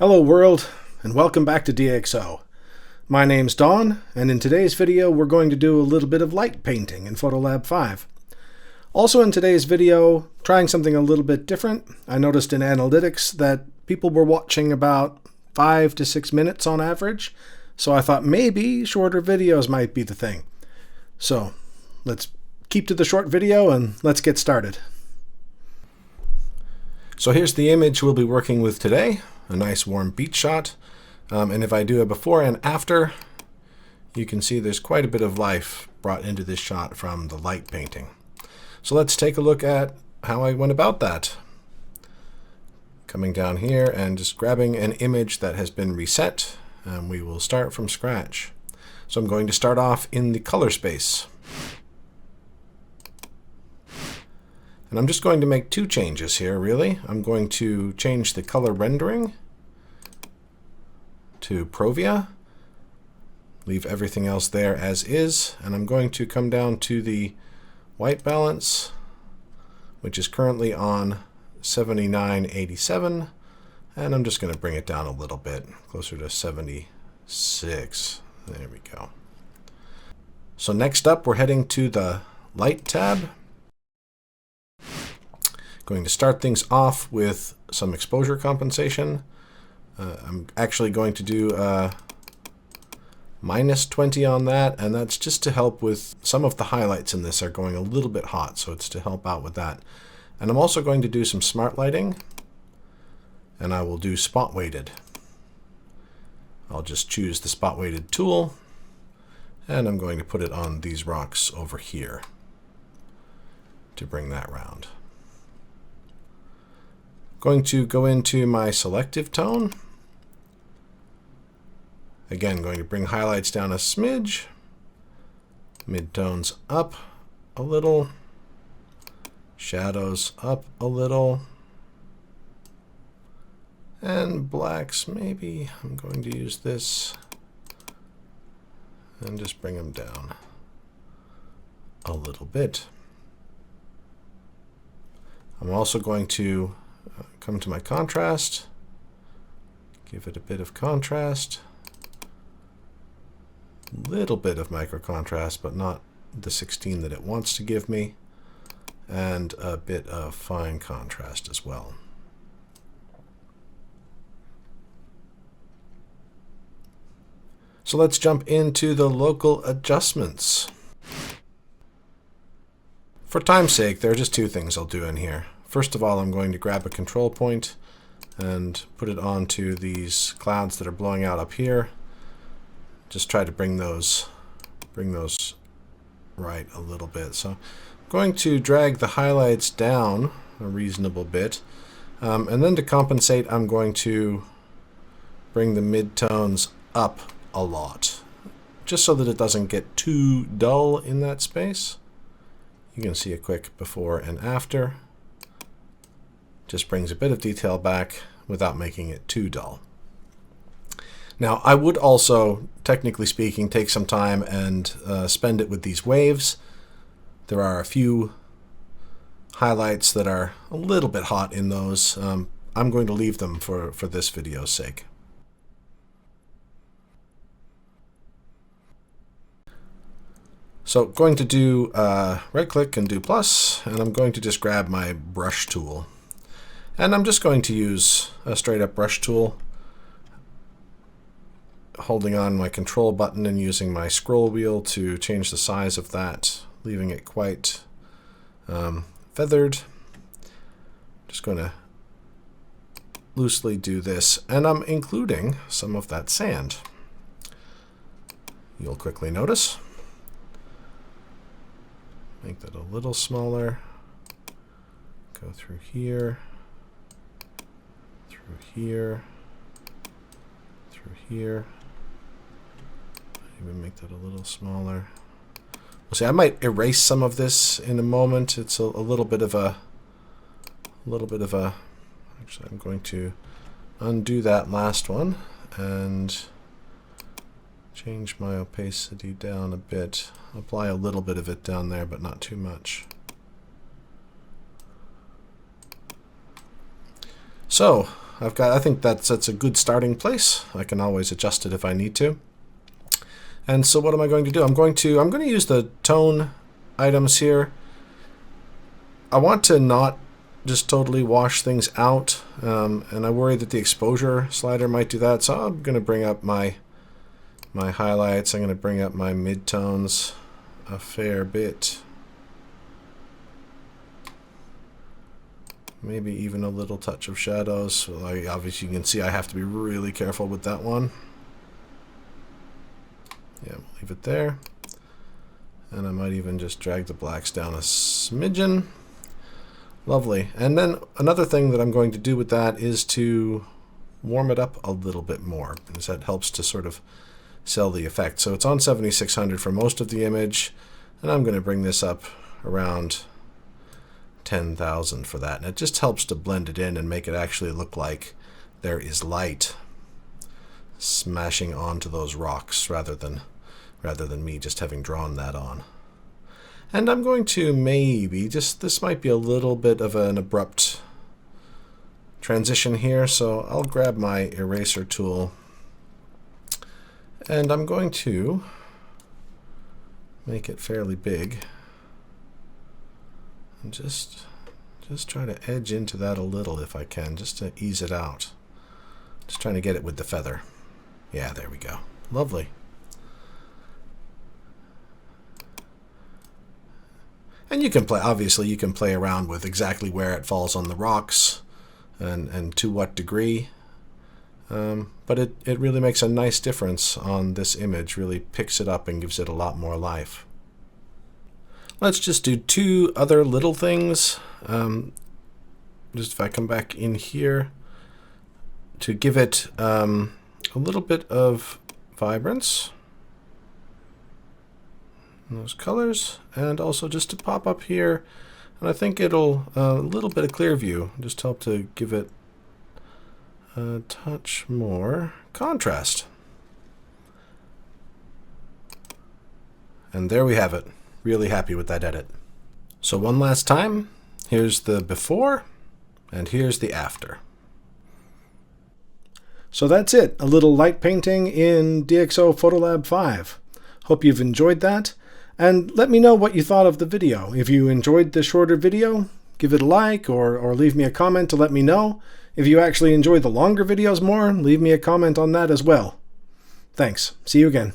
Hello world, and welcome back to DxO. My name's Don, and in today's video we're going to do a little bit of light painting in Photolab 5. Also in today's video, trying something a little bit different. I noticed in analytics that people were watching about 5 to 6 minutes on average, so I thought maybe shorter videos might be the thing. So let's keep to the short video and let's get started. So here's the image we'll be working with today. A nice warm beach shot, and if I do a before and after, you can see there's quite a bit of life brought into this shot from the light painting. So let's take a look at how I went about that. Coming down here and just grabbing an image that has been reset, and we will start from scratch. So I'm going to start off in the color space. And I'm just going to make two changes here, really. I'm going to change the color rendering to Provia, leave everything else there as is, and I'm going to come down to the white balance, which is currently on 7987, and I'm just going to bring it down a little bit, closer to 76. There we go. So next up, we're heading to the light tab. Going to start things off with some exposure compensation. I'm actually going to do -20 on that, and that's just to help with some of the highlights in this are going a little bit hot, so it's to help out with that. And I'm also going to do some smart lighting, and I will do spot weighted. I'll just choose the spot weighted tool, and I'm going to put it on these rocks over here to bring that round. Going to go into my selective tone. Again, going to bring highlights down a smidge, midtones up a little, shadows up a little, and blacks maybe. I'm going to use this and just bring them down a little bit. I'm also going to come to my contrast, give it a bit of contrast, a little bit of micro contrast, but not the 16 that it wants to give me, and a bit of fine contrast as well. So let's jump into the local adjustments. For time's sake, there are just two things I'll do in here. First of all, I'm going to grab a control point and put it onto these clouds that are blowing out up here. Just try to bring those right a little bit. So I'm going to drag the highlights down a reasonable bit. And then to compensate, I'm going to bring the midtones up a lot, just so that it doesn't get too dull in that space. You can see a quick before and after. Just brings a bit of detail back without making it too dull. Now, I would also, technically speaking, take some time and spend it with these waves. There are a few highlights that are a little bit hot in those. I'm going to leave them for this video's sake. So going to do right click and do plus, and I'm going to just grab my brush tool. And I'm just going to use a straight up brush tool, holding on my control button and using my scroll wheel to change the size of that, leaving it quite feathered. Just going to loosely do this, and I'm including some of that sand. You'll quickly notice. Make that a little smaller. Go through here. Here, through here. Even make that a little smaller. We'll see. I might erase some of this in a moment. It's a little bit of a, Actually, I'm going to undo that last one and change my opacity down a bit. Apply a little bit of it down there, but not too much. So I think that's a good starting place. I can always adjust it if I need to. And so what am I going to do? I'm going to use the tone items here. I want to not just totally wash things out, and I worry that the exposure slider might do that. So I'm going to bring up my highlights. I'm going to bring up my midtones a fair bit. Maybe even a little touch of shadows. So obviously you can see I have to be really careful with that one. Yeah, we'll leave it there. And I might even just drag the blacks down a smidgen. Lovely. And then another thing that I'm going to do with that is to warm it up a little bit more, because that helps to sort of sell the effect. So it's on 7600 for most of the image, and I'm going to bring this up around 10,000 for that. And it just helps to blend it in and make it actually look like there is light smashing onto those rocks rather than me just having drawn that on. And I'm going to maybe this might be a little bit of an abrupt transition here, so I'll grab my eraser tool and I'm going to make it fairly big and just try to edge into that a little if I can, just to ease it out. Just trying to get it with the feather. Yeah, there we go. Lovely. And you can play, obviously you can play around with exactly where it falls on the rocks and to what degree. But it really makes a nice difference on this image, really picks it up and gives it a lot more life. Let's just do two other little things. Just if I come back in here to give it a little bit of vibrance. Those colors, and also just to pop up here, and I think it'll a little bit of clear view just help to give it a touch more contrast. And there we have it. Really happy with that edit. So one last time, here's the before and here's the after. So that's it, a little light painting in DxO Photolab 5. Hope you've enjoyed that. And let me know what you thought of the video. If you enjoyed the shorter video, give it a like or leave me a comment to let me know. If you actually enjoy the longer videos more, leave me a comment on that as well. Thanks. See you again.